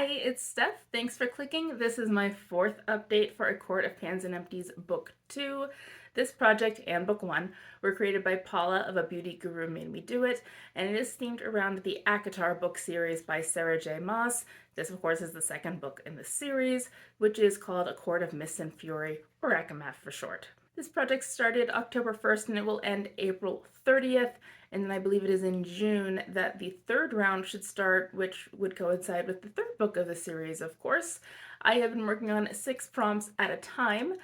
Hi, it's Steph. Thanks for clicking. This is my fourth update for A Court of Pans and Empties Book 2. This project and Book 1 were created by Paula of A Beauty Guru Made Me Do It, and it is themed around the ACOPAE book series by Sarah J. Maas. This, of course, is the second book in the series, which is called A Court of Mist and Fury, or ACOMAF for short. This project started October 1st and it will end April 30th. And then I believe it is in June that the third round should start, which would coincide with the third book of the series, of course. I have been working on 6 prompts at a time,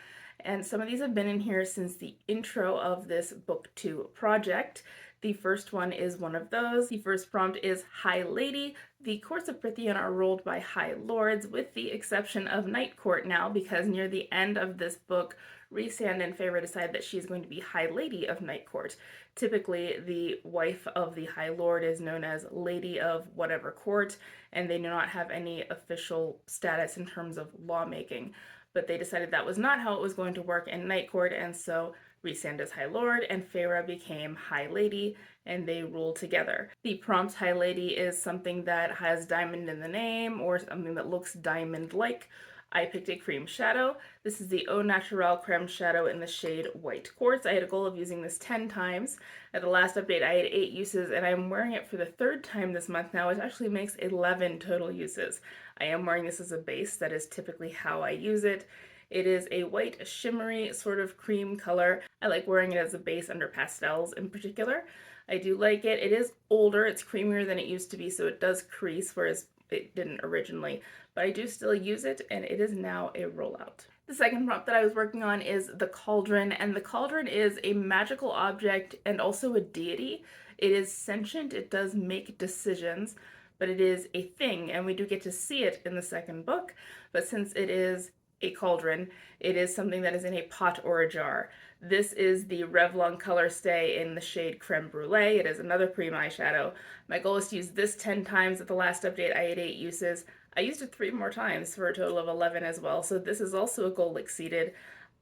and some of these have been in here since the intro of this book 2 project. The first one is one of those. The first prompt is High Lady. The courts of Prithian are ruled by High Lords, with the exception of Night Court now, because near the end of this book, Rhysand and Feyre decide that she's going to be High Lady of Night Court. Typically, the wife of the High Lord is known as Lady of whatever court, and they do not have any official status in terms of lawmaking. But they decided that was not how it was going to work in Night Court, and so Rhysand is High Lord and Feyre became High Lady, and they rule together. The prompt High Lady is something that has diamond in the name or something that looks diamond-like. I picked a cream shadow. This is the Au Naturel Creme Shadow in the shade White Quartz. I had a goal of using this 10 times. At the last update, I had 8 uses, and I'm wearing it for the 3rd time this month now, which actually makes 11 total uses. I am wearing this as a base. That is typically how I use it. It is a white, shimmery sort of cream color. I like wearing it as a base under pastels in particular. I do like it. It is older. It's creamier than it used to be, so it does crease, whereas it didn't originally, but I do still use it, and it is now a rollout. The second prompt that I was working on is the Cauldron, and the Cauldron is a magical object and also a deity. It is sentient, it does make decisions, but it is a thing, and we do get to see it in the second book, but since it is a cauldron, it is something that is in a pot or a jar. This is the Revlon Color Stay in the shade Creme Brulee. It is another cream eyeshadow. My goal is to use this 10 times. At the last update, I had 8 uses. I used it 3 more times for a total of 11 as well, so this is also a goal exceeded.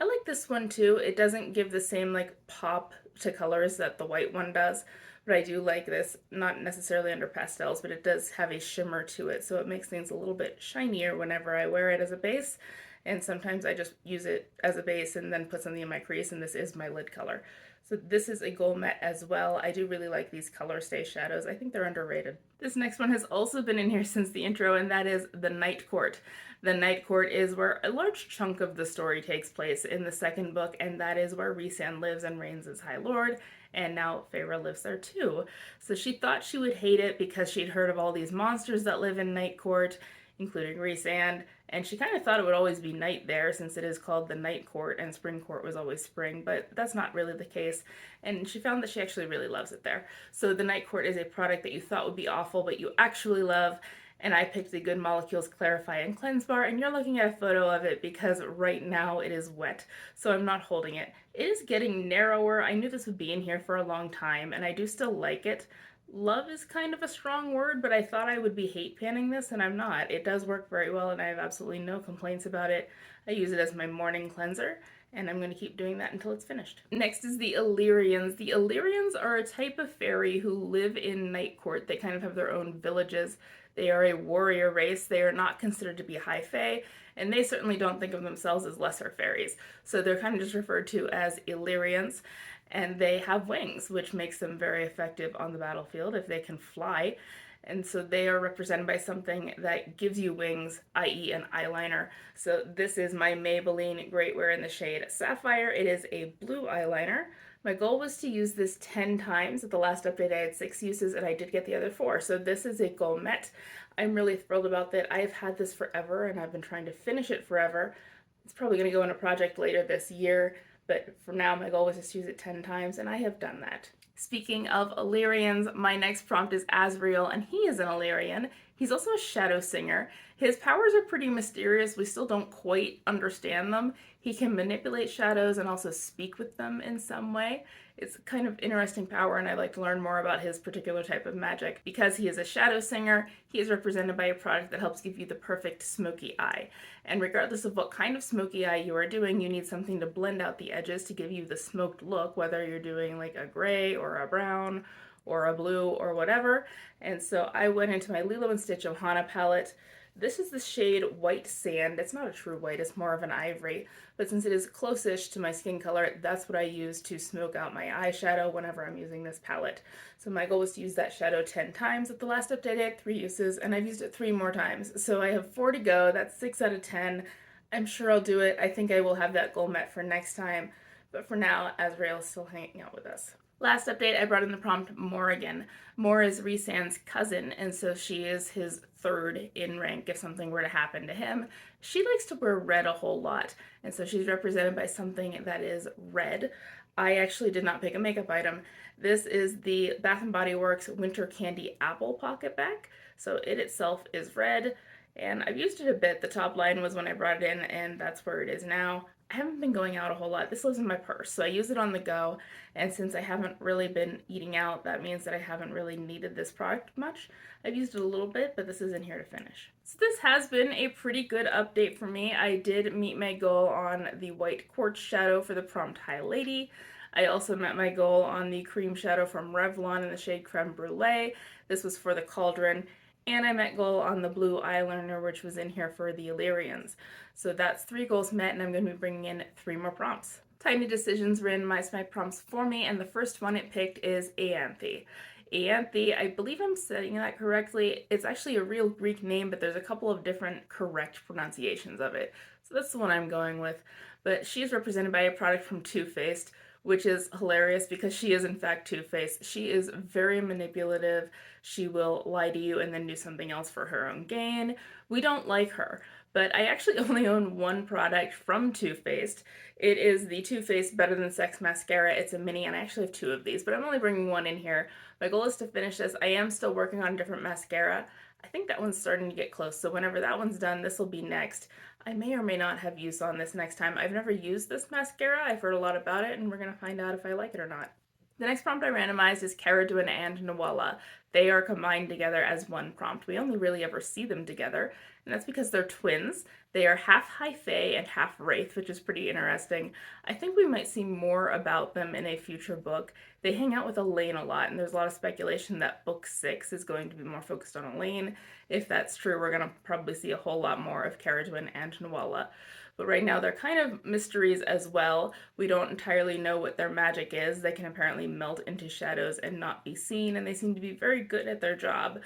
I like this one too. It doesn't give the same like pop to colors that the white one does, but I do like this, not necessarily under pastels, but it does have a shimmer to it, so it makes things a little bit shinier whenever I wear it as a base. And sometimes I just use it as a base and then put something in my crease, and this is my lid color. So this is a goal met as well. I do really like these Color Stay shadows. I think they're underrated. This next one has also been in here since the intro, and that is the Night Court. The Night Court is where a large chunk of the story takes place in the second book, and that is where Rhysand lives and reigns as High Lord, and now Feyre lives there too. So she thought she would hate it because she'd heard of all these monsters that live in Night Court, including Rhysand, and she kind of thought it would always be night there since it is called the Night Court and Spring Court was always spring, but that's not really the case, and she found that she actually really loves it there. So the Night Court is a product that you thought would be awful but you actually love, and I picked the Good Molecules Clarify and Cleanse Bar, and you're looking at a photo of it because right now it is wet, so I'm not holding it. It is getting narrower. I knew this would be in here for a long time, and I do still like it. Love is kind of a strong word, but I thought I would be hate panning this, and I'm not. It does work very well, and I have absolutely no complaints about it. I use it as my morning cleanser, and I'm going to keep doing that until it's finished. Next is the Illyrians. The Illyrians are a type of fairy who live in Night Court. They kind of have their own villages. They are a warrior race. They are not considered to be high fae, and they certainly don't think of themselves as lesser fairies. So they're kind of just referred to as Illyrians, and they have wings, which makes them very effective on the battlefield if they can fly. And so they are represented by something that gives you wings, i.e. an eyeliner. So this is my Maybelline Great Wear in the shade Sapphire. It is a blue eyeliner. My goal was to use this 10 times. At the last update, I had 6 uses, and I did get the other 4. So this is a goal met. I'm really thrilled about that. I've had this forever, and I've been trying to finish it forever. It's probably going to go in a project later this year, but for now my goal was just to use it 10 times, and I have done that. Speaking of Illyrians, my next prompt is Asriel, and he is an Illyrian. He's also a shadow singer. His powers are pretty mysterious. We still don't quite understand them. He can manipulate shadows and also speak with them in some way. It's kind of interesting power, and I'd like to learn more about his particular type of magic. Because he is a shadow singer, he is represented by a product that helps give you the perfect smoky eye. And regardless of what kind of smoky eye you are doing, you need something to blend out the edges to give you the smoked look, whether you're doing like a gray or a brown or a blue or whatever. And so I went into my Lilo & Stitch Ohana palette, This is the shade White Sand. It's not a true white, it's more of an ivory, but since it is closest to my skin color, that's what I use to smoke out my eyeshadow whenever I'm using this palette. So my goal was to use that shadow 10 times. At the last update, I had 3 uses, and I've used it 3 more times. So I have 4 to go. That's 6 out of 10. I'm sure I'll do it. I think I will have that goal met for next time. But for now, Azrael's still hanging out with us. Last update, I brought in the prompt Morrigan. Mor is Rhysand's cousin, and so she is his third in rank if something were to happen to him. She likes to wear red a whole lot, and so she's represented by something that is red. I actually did not pick a makeup item. This is the Bath & Body Works Winter Candy Apple Pocket Bag. So it itself is red, and I've used it a bit. The top line was when I brought it in, and that's where it is now. I haven't been going out a whole lot. This lives in my purse, so I use it on the go, and since I haven't really been eating out, that means that I haven't really needed this product much. I've used it a little bit, but this is in here to finish. So this has been a pretty good update for me. I did meet my goal on the white quartz shadow for the prompt High Lady. I also met my goal on the cream shadow from Revlon in the shade Creme Brulee. This was for the Cauldron. And I met goal on the blue eyeliner, which was in here for the Illyrians. So that's 3 goals met, and I'm going to be bringing in 3 more prompts. Tiny Decisions randomized my prompts for me, and the first one it picked is Aanthe. Aanthe, I believe I'm saying that correctly. It's actually a real Greek name, but there's a couple of different correct pronunciations of it. So that's the one I'm going with. But she is represented by a product from Too Faced, which is hilarious because she is in fact Two-Faced. She is very manipulative. She will lie to you and then do something else for her own gain. We don't like her, but I actually only own one product from Too Faced. It is the Too Faced Better Than Sex Mascara. It's a mini, and I actually have 2 of these, but I'm only bringing 1 in here. My goal is to finish this. I am still working on a different mascara. I think that one's starting to get close, so whenever that one's done, this will be next. I may or may not have use on this next time. I've never used this mascara. I've heard a lot about it, and we're going to find out if I like it or not. The next prompt I randomized is Caraduen and Nwala. They are combined together as one prompt. We only really ever see them together, and that's because they're twins. They are half High Fae and half Wraith, which is pretty interesting. I think we might see more about them in a future book. They hang out with Elaine a lot, and there's a lot of speculation that book 6 is going to be more focused on Elaine. If that's true, we're going to probably see a whole lot more of Caraduen and Nwala. But right now they're kind of mysteries as well. We don't entirely know what their magic is. They can apparently melt into shadows and not be seen, and they seem to be very good at their job.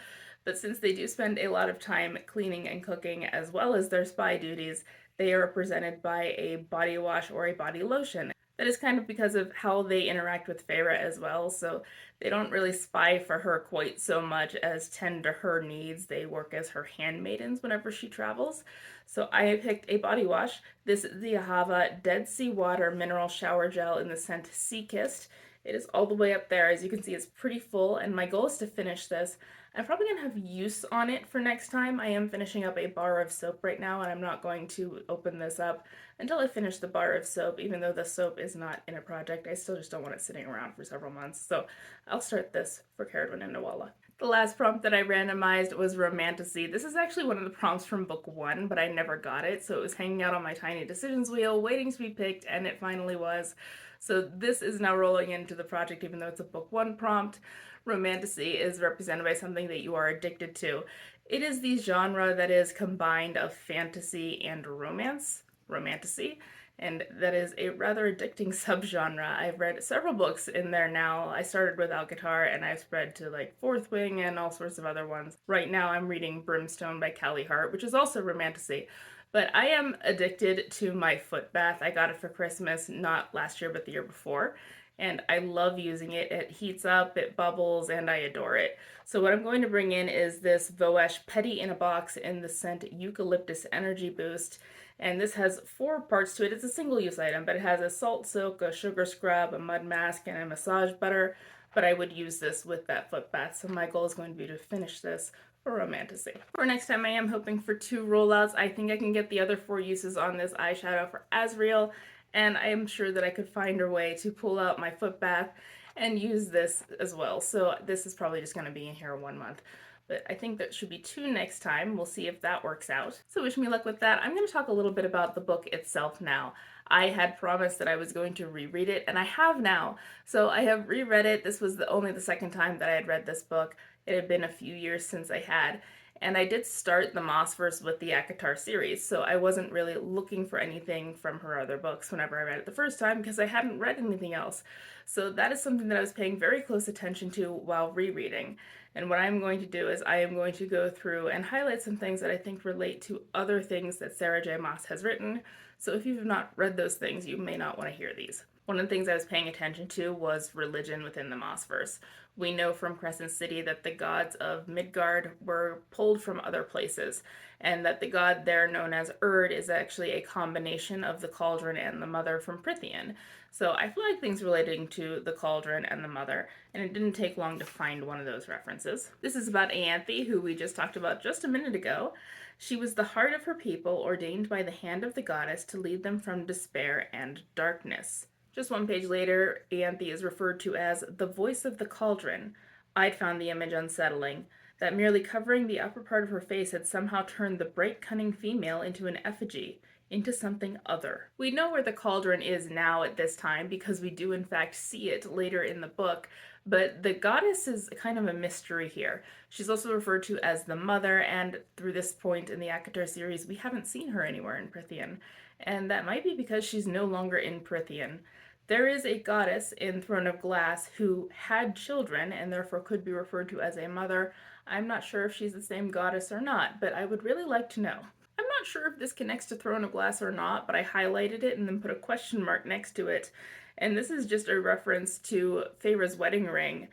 But since they do spend a lot of time cleaning and cooking as well as their spy duties, they are represented by a body wash or a body lotion. That is kind of because of how they interact with Feyre as well, so they don't really spy for her quite so much as tend to her needs. They work as her handmaidens whenever she travels. So I picked a body wash. This is the Ahava Dead Sea Water Mineral Shower Gel in the scent Sea Kissed. It is all the way up there. As you can see, it's pretty full, and my goal is to finish this. I'm probably going to have use on it for next time. I am finishing up a bar of soap right now, and I'm not going to open this up until I finish the bar of soap. Even though the soap is not in a project, I still just don't want it sitting around for several months. So I'll start this for Caraduen and Nwala. The last prompt that I randomized was Romantasy. This is actually one of the prompts from book 1, but I never got it, so it was hanging out on my Tiny Decisions wheel, waiting to be picked, and it finally was. So this is now rolling into the project, even though it's a book 1 prompt. Romantasy is represented by something that you are addicted to. It is the genre that is combined of fantasy and romance, romantasy, and that is a rather addicting subgenre. I've read several books in there now. I started with Alcatar, and I've spread to like Fourth Wing and all sorts of other ones. Right now I'm reading Brimstone by Callie Hart, which is also romantasy. But I am addicted to my foot bath. I got it for Christmas, not last year, but the year before. And I love using it. It heats up, it bubbles, and I adore it. So what I'm going to bring in is this Voesh Petty in a Box in the scent Eucalyptus Energy Boost. And this has 4 parts to it. It's a single-use item, but it has a salt soak, a sugar scrub, a mud mask, and a massage butter. But I would use this with that foot bath, so my goal is going to be to finish this for Romantasy. For next time, I am hoping for 2 rollouts. I think I can get the other 4 uses on this eyeshadow for Azrael, and I am sure that I could find a way to pull out my foot bath and use this as well. So this is probably just going to be in here 1 month. But I think that should be 2 next time. We'll see if that works out. So wish me luck with that. I'm going to talk a little bit about the book itself now. I had promised that I was going to reread it, and I have now. So I have reread it. This was only the second time that I had read this book. It had been a few years since I had. And I did start the Mossverse with the ACOTAR series, so I wasn't really looking for anything from her other books whenever I read it the first time because I hadn't read anything else. So that is something that I was paying very close attention to while rereading. And what I'm going to do is I am going to go through and highlight some things that I think relate to other things that Sarah J. Maas has written. So if you've not read those things, you may not want to hear these. One of the things I was paying attention to was religion within the Mossverse. We know from Crescent City that the gods of Midgard were pulled from other places, and that the god there known as Urd is actually a combination of the cauldron and the mother from Prythian. So I flagged things relating to the cauldron and the mother, and it didn't take long to find one of those references. This is about Aanthe, who we just talked about just a minute ago. She was the heart of her people, ordained by the hand of the goddess to lead them from despair and darkness. Just one page later, Aanthe is referred to as the voice of the cauldron. I'd found the image unsettling, that merely covering the upper part of her face had somehow turned the bright, cunning female into an effigy, into something other. We know where the cauldron is now at this time because we do in fact see it later in the book, but the goddess is kind of a mystery here. She's also referred to as the mother, and through this point in the ACOTAR series, we haven't seen her anywhere in Prythian, and that might be because she's no longer in Prythian. There is a goddess in Throne of Glass who had children and therefore could be referred to as a mother. I'm not sure if she's the same goddess or not, but I would really like to know. I'm not sure if this connects to Throne of Glass or not, but I highlighted it and then put a question mark next to it. And this is just a reference to Feyre's wedding ring.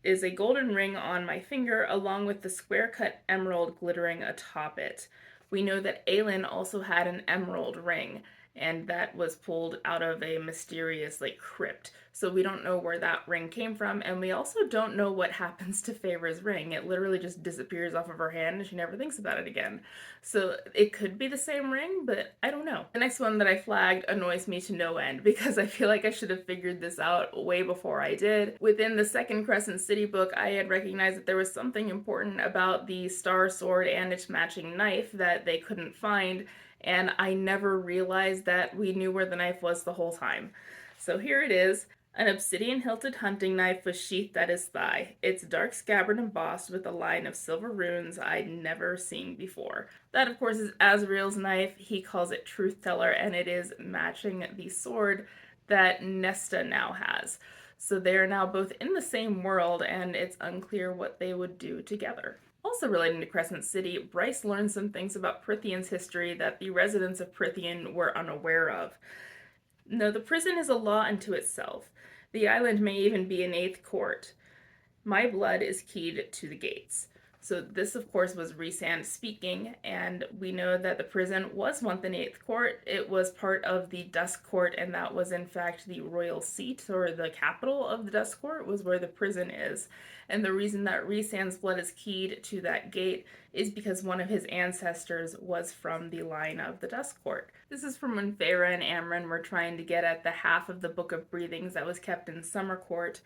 Is a golden ring on my finger along with the square cut emerald glittering atop it. We know that Aelin also had an emerald ring, and that was pulled out of a mysterious crypt. So we don't know where that ring came from, and we also don't know what happens to Feyre's ring. It literally just disappears off of her hand and she never thinks about it again. So it could be the same ring, but I don't know. The next one that I flagged annoys me to no end because I feel like I should have figured this out way before I did. Within the second Crescent City book, I had recognized that there was something important about the star sword and its matching knife that they couldn't find, and I never realized that we knew where the knife was the whole time. So here it is. An obsidian hilted hunting knife was sheathed at his thigh, its dark scabbard embossed with a line of silver runes I'd never seen before. That, of course, is Azrael's knife. He calls it Truth Teller, and it is matching the sword that Nesta now has. So they are now both in the same world, and it's unclear what they would do together. Also relating to Crescent City, Bryce learned some things about Prythian's history that the residents of Prythian were unaware of. No, the prison is a law unto itself. The island may even be an eighth court. My blood is keyed to the gates. So this, of course, was Rhysand speaking, and we know that the prison was once an eighth court. It was part of the Dusk Court, and that was in fact the royal seat, or the capital of the Dusk Court, was where the prison is. And the reason that Rhysand's blood is keyed to that gate is because one of his ancestors was from the line of the Dusk Court. This is from when Feyre and Amren were trying to get at the half of the Book of Breathings that was kept in Summer Court.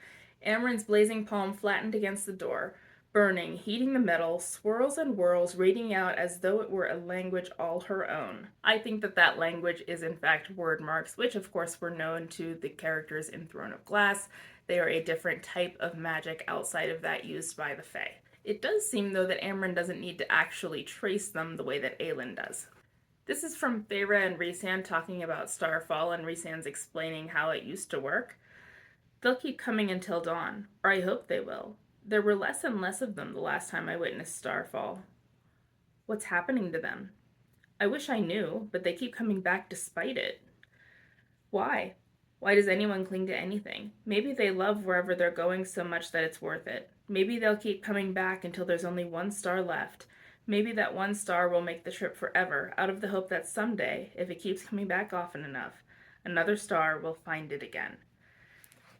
Amren's blazing palm flattened against the door, burning, heating the metal, swirls and whirls, radiating out as though it were a language all her own. I think that that language is in fact word marks, which of course were known to the characters in Throne of Glass. They are a different type of magic outside of that used by the Fae. It does seem, though, that Amren doesn't need to actually trace them the way that Aelin does. This is from Feyre and Rhysand talking about Starfall, and Rhysand's explaining how it used to work. They'll keep coming until dawn, or I hope they will. There were less and less of them the last time I witnessed Starfall. What's happening to them? I wish I knew, but they keep coming back despite it. Why? Why does anyone cling to anything? Maybe they love wherever they're going so much that it's worth it. Maybe they'll keep coming back until there's only one star left. Maybe that one star will make the trip forever, out of the hope that someday, if it keeps coming back often enough, another star will find it again.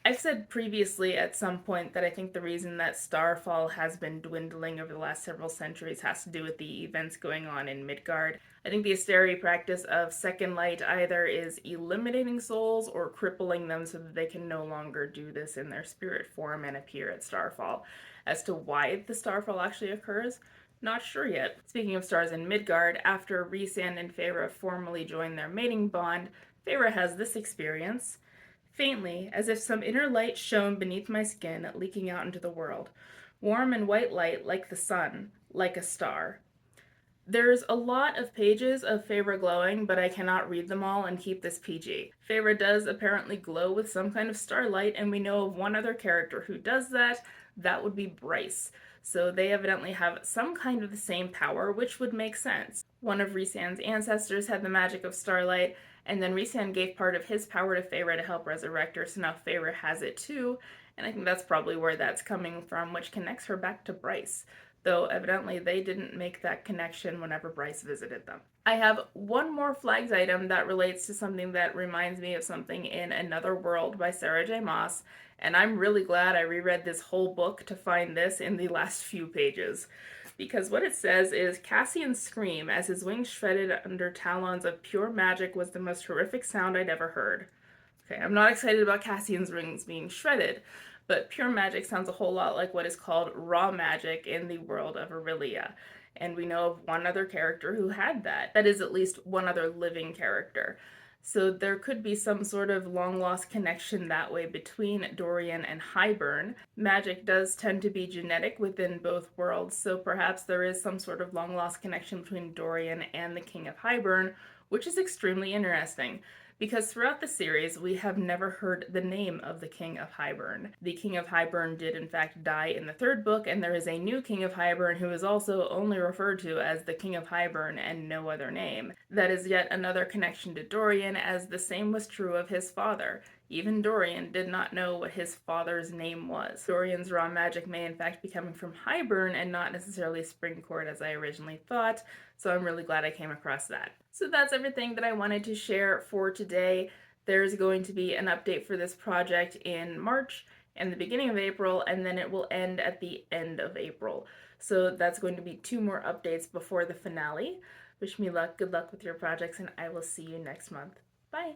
I've said previously at some point that I think the reason that Starfall has been dwindling over the last several centuries has to do with the events going on in Midgard. I think the Asteri practice of Second Light either is eliminating souls or crippling them so that they can no longer do this in their spirit form and appear at Starfall. As to why the Starfall actually occurs, not sure yet. Speaking of stars in Midgard, after Rhysand and Feyre formally join their mating bond, Feyre has this experience. Faintly, as if some inner light shone beneath my skin, leaking out into the world. Warm and white light like the sun, like a star. There's a lot of pages of Feyre glowing, but I cannot read them all and keep this PG. Feyre does apparently glow with some kind of starlight, and we know of one other character who does that. That would be Bryce. So they evidently have some kind of the same power, which would make sense. One of Rhysand's ancestors had the magic of starlight, and then Rhysand gave part of his power to Feyre to help resurrect her, so now Feyre has it too, and I think that's probably where that's coming from, which connects her back to Bryce, though evidently they didn't make that connection whenever Bryce visited them. I have one more flagged item that relates to something that reminds me of something in Another World by Sarah J. Maas, and I'm really glad I reread this whole book to find this in the last few pages. Because what it says is Cassian's scream as his wings shredded under talons of pure magic was the most horrific sound I'd ever heard. Okay, I'm not excited about Cassian's rings being shredded, but pure magic sounds a whole lot like what is called raw magic in the world of Aurelia. And we know of one other character who had that. That is at least one other living character. So there could be some sort of long lost connection that way between Dorian and Hybern. Magic does tend to be genetic within both worlds, so perhaps there is some sort of long lost connection between Dorian and the King of Hybern, which is extremely interesting. Because throughout the series, we have never heard the name of the King of Hybern. The King of Hybern did in fact die in the third book, and there is a new King of Hybern who is also only referred to as the King of Hybern and no other name. That is yet another connection to Dorian, as the same was true of his father. Even Dorian did not know what his father's name was. Dorian's raw magic may in fact be coming from Hybern and not necessarily Springcourt as I originally thought, so I'm really glad I came across that. So that's everything that I wanted to share for today. There's going to be an update for this project in March and the beginning of April, and then it will end at the end of April. So that's going to be 2 more updates before the finale. Wish me luck, good luck with your projects, and I will see you next month. Bye!